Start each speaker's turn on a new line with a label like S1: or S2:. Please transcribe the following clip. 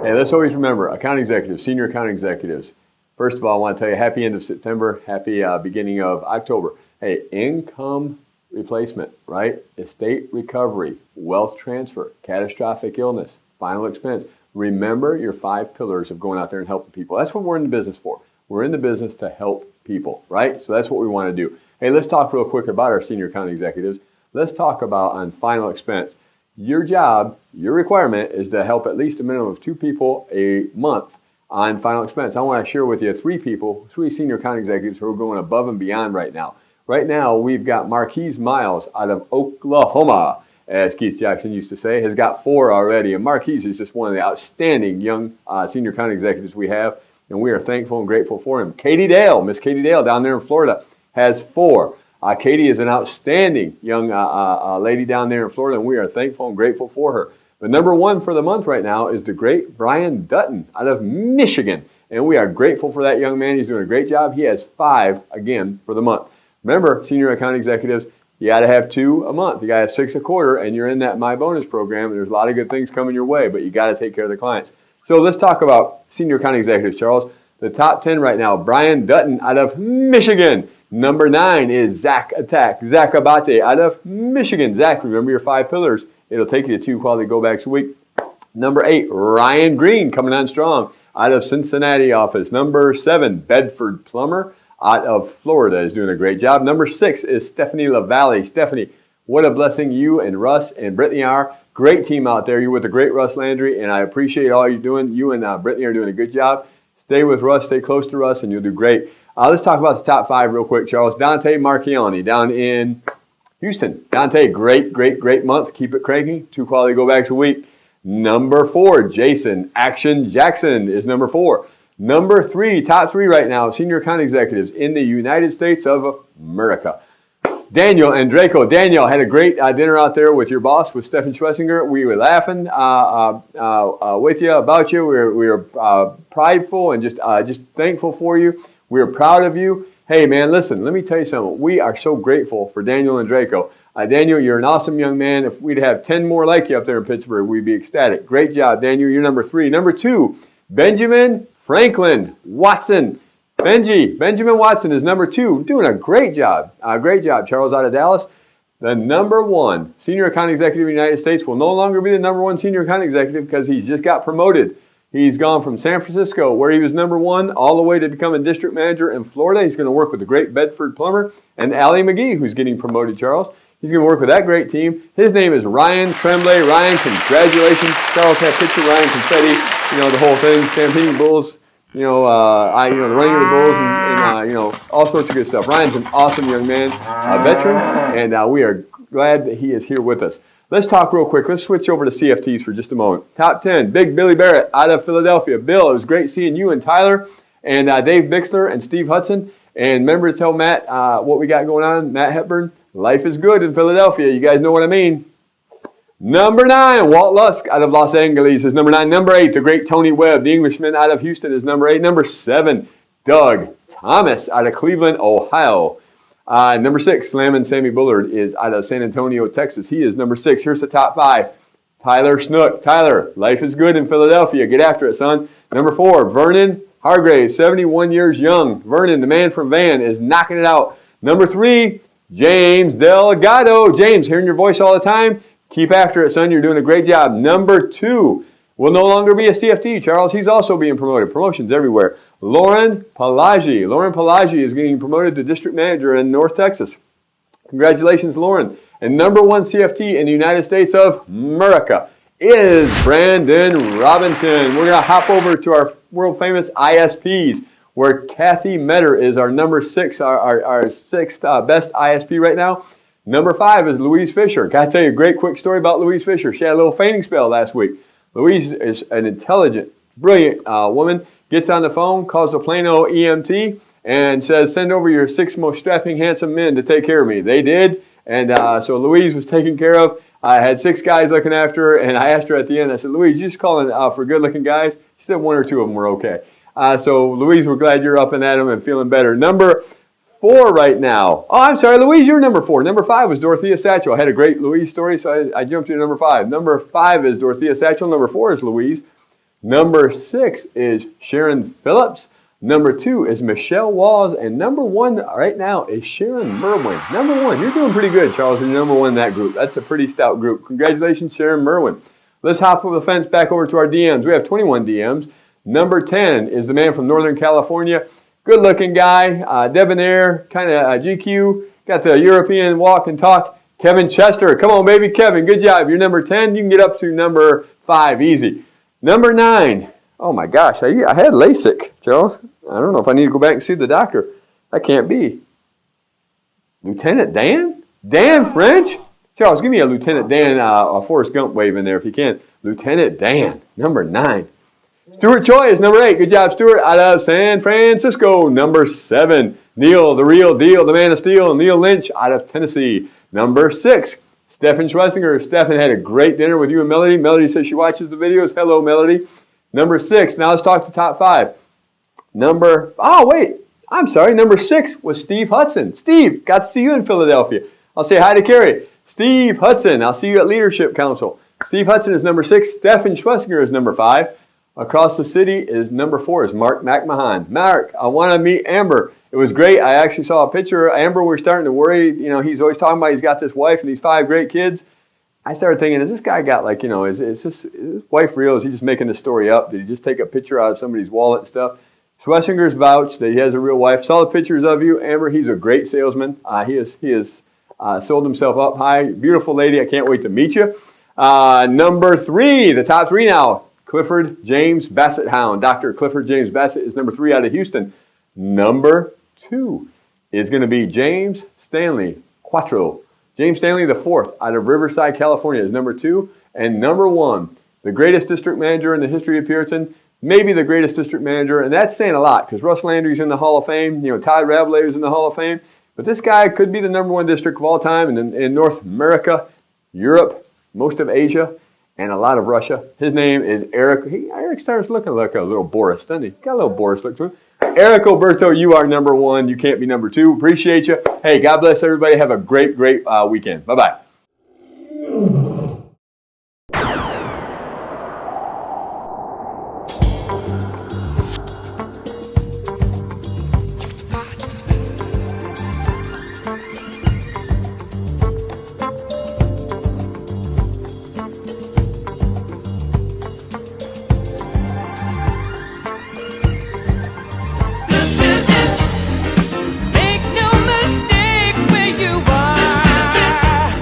S1: Hey, let's always remember, account executives, senior account executives. First of all, I want to tell you happy end of September, happy beginning of October. Hey, income replacement, right? Estate recovery, wealth transfer, catastrophic illness, final expense. Remember your 5 pillars of going out there and helping people. That's what we're in the business for. We're in the business to help people, right? So that's what we want to do. Hey, let's talk real quick about our senior account executives. Let's talk about on final expense. Your job, your requirement is to help at least a minimum of 2 people a month on final expense. I want to share with you 3 senior account executives who are going above and beyond right now. Right now, we've got Marquise Miles out of Oklahoma, as Keith Jackson used to say, has got 4 already. And Marquise is just one of the outstanding young senior account executives we have, and we are thankful and grateful for him. Katie Dale, Miss Katie Dale down there in Florida, has 4. Katie is an outstanding young lady down there in Florida, and we are thankful and grateful for her. But number 1 for the month right now is the great Brian Dutton out of Michigan, and we are grateful for that young man. He's doing a great job. He has 5 again for the month. Remember, senior account executives, you got to have 2 a month. You got to have 6 a quarter, and you're in that My Bonus program. There's a lot of good things coming your way, but you got to take care of the clients. So let's talk about senior account executives, Charles. The top 10 right now, Brian Dutton out of Michigan. Number 9 is Zach Abate out of Michigan. Zach, remember your 5 pillars. It'll take you to 2 quality go-backs a week. Number 8, Ryan Green coming on strong out of Cincinnati office. Number 7, Bedford Plummer out of Florida is doing a great job. Number 6 is Stephanie LaValle. Stephanie, what a blessing you and Russ and Brittany are. Great team out there. You're with the great Russ Landry, and I appreciate all you're doing. You and Brittany are doing a good job. Stay with Russ, stay close to Russ, and you'll do great. Let's talk about the top 5 real quick, Charles. Dante Marchioni down in Houston. Dante, great month. Keep it cranky. 2 quality go-backs a week. Number 4, Jason Action Jackson is number 4. Number 3, top 3 right now, senior account executives in the United States of America. Daniel and Draco. Daniel had a great dinner out there with your boss, with Stefan Schwessinger. We were laughing with you, about you. We were prideful and just thankful for you. We are proud of you. Hey, man, listen, let me tell you something. We are so grateful for Daniel and Draco. Daniel, you're an awesome young man. If we'd have 10 more like you up there in Pittsburgh, we'd be ecstatic. Great job, Daniel. You're number 3. Number 2, Benjamin Franklin Watson. Benjamin Watson is number 2, doing a great job. Great job, Charles, out of Dallas. The number 1 senior account executive in the United States will no longer be the number 1 senior account executive because he's just got promoted. He's gone from San Francisco, where he was number 1, all the way to becoming district manager in Florida. He's going to work with the great Bedford Plummer and Allie McGee, who's getting promoted, Charles. He's going to work with that great team. His name is Ryan Tremblay. Ryan, congratulations. Charles had picture Ryan confetti, the whole thing, stampeding bulls, the running of the bulls, and all sorts of good stuff. Ryan's an awesome young man, a veteran, and we are glad that he is here with us. Let's talk real quick. Let's switch over to CFTs for just a moment. Top 10, Big Billy Barrett out of Philadelphia. Bill, it was great seeing you and Tyler and Dave Bixler and Steve Hudson. And remember to tell Matt what we got going on, Matt Hepburn. Life is good in Philadelphia. You guys know what I mean. Number 9, Walt Lusk out of Los Angeles is number 9. Number 8, the great Tony Webb, the Englishman out of Houston, is number 8. Number 7, Doug Thomas out of Cleveland, Ohio. Number 6, Slammin' Sammy Bullard is out of San Antonio, Texas. He is number 6. Here's the top 5. Tyler Snook. Tyler, life is good in Philadelphia. Get after it, son. Number 4, Vernon Hargraves, 71 years young. Vernon, the man from Van, is knocking it out. Number 3, James Delgado. James, hearing your voice all the time. Keep after it, son. You're doing a great job. Number 2 will no longer be a CFT, Charles. He's also being promoted. Promotions everywhere. Lauren Palagi. Lauren Palagi is getting promoted to district manager in North Texas. Congratulations, Lauren. And number 1 CFT in the United States of America is Brandon Robinson. We're going to hop over to our world famous ISPs, where Kathy Metter is our number 6, our 6th best ISP right now. Number 5 is Louise Fisher. Got to tell you a great quick story about Louise Fisher. She had a little fainting spell last week. Louise is an intelligent, brilliant woman. Gets on the phone, calls the Plano EMT, and says, send over your 6 most strapping, handsome men to take care of me. They did, and so Louise was taken care of. I had 6 guys looking after her, and I asked her at the end, I said, Louise, you just calling for good-looking guys? She said 1 or 2 of them were okay. So, Louise, we're glad you're up and at them and feeling better. Number 4 right now. Oh, I'm sorry, Louise, you're number 4. Number 5 was Dorothea Satchel. I had a great Louise story, so I jumped to number 5. Number 5 is Dorothea Satchel. Number 4 is Louise. Number 6 is Sharon Phillips. Number 2 is Michelle Walls. And number 1 right now is Sharon Merwin. Number 1, you're doing pretty good, Charles. You're number 1 in that group. That's a pretty stout group. Congratulations, Sharon Merwin. Let's hop over the fence back over to our DMs. We have 21 DMs. Number 10 is the man from Northern California. Good-looking guy, debonair, kind of GQ. Got the European walk and talk. Kevin Chester. Come on, baby. Kevin, good job. You're number 10. You can get up to number 5 easy. Number 9. Oh, my gosh. I had LASIK, Charles. I don't know if I need to go back and see the doctor. That can't be. Lieutenant Dan? Dan French? Charles, give me a Lieutenant Dan, a Forrest Gump wave in there if you can. Lieutenant Dan, number 9. Stuart Choi is number 8. Good job, Stuart, out of San Francisco. Number 7. Neil, the real deal, the man of steel, Neil Lynch out of Tennessee. Number 6. Stephen Schlesinger. Stephen had a great dinner with you and Melody. Melody says she watches the videos. Hello, Melody. Number 6. Now let's talk the top 5. Number 6 was Steve Hudson. Steve, got to see you in Philadelphia. I'll say hi to Carrie. Steve Hudson, I'll see you at Leadership Council. Steve Hudson is number 6. Stephen Schlesinger is number 5. Across the city is number 4 is Mark McMahon. Mark, I want to meet Amber. It was great. I actually saw a picture of Amber. We're starting to worry. You know, he's always talking about he's got this wife and these 5 great kids. I started thinking, is this guy got like, you know, is his wife real? Is he just making this story up? Did he just take a picture out of somebody's wallet and stuff? Schlesinger's vouched that he has a real wife. Saw the pictures of you, Amber. He's a great salesman. He has sold himself up high. Beautiful lady. I can't wait to meet you. Number 3, the top 3 now. Clifford James Bassett Hound. Dr. Clifford James Bassett is number 3 out of Houston. Number 2 is going to be James Stanley Quattro. James Stanley, the 4th out of Riverside, California, is number 2. And number 1, the greatest district manager in the history of Puritan, maybe the greatest district manager, and that's saying a lot because Russ Landry's in the Hall of Fame. You know, Todd Ravelator's in the Hall of Fame. But this guy could be the number 1 district of all time in North America, Europe, most of Asia, and a lot of Russia. His name is Eric. Eric starts looking like a little Boris, doesn't he? Got a little Boris look to him. Eric Alberto, you are number 1. You can't be number 2. Appreciate you. Hey, God bless everybody. Have a great, great weekend. Bye-bye.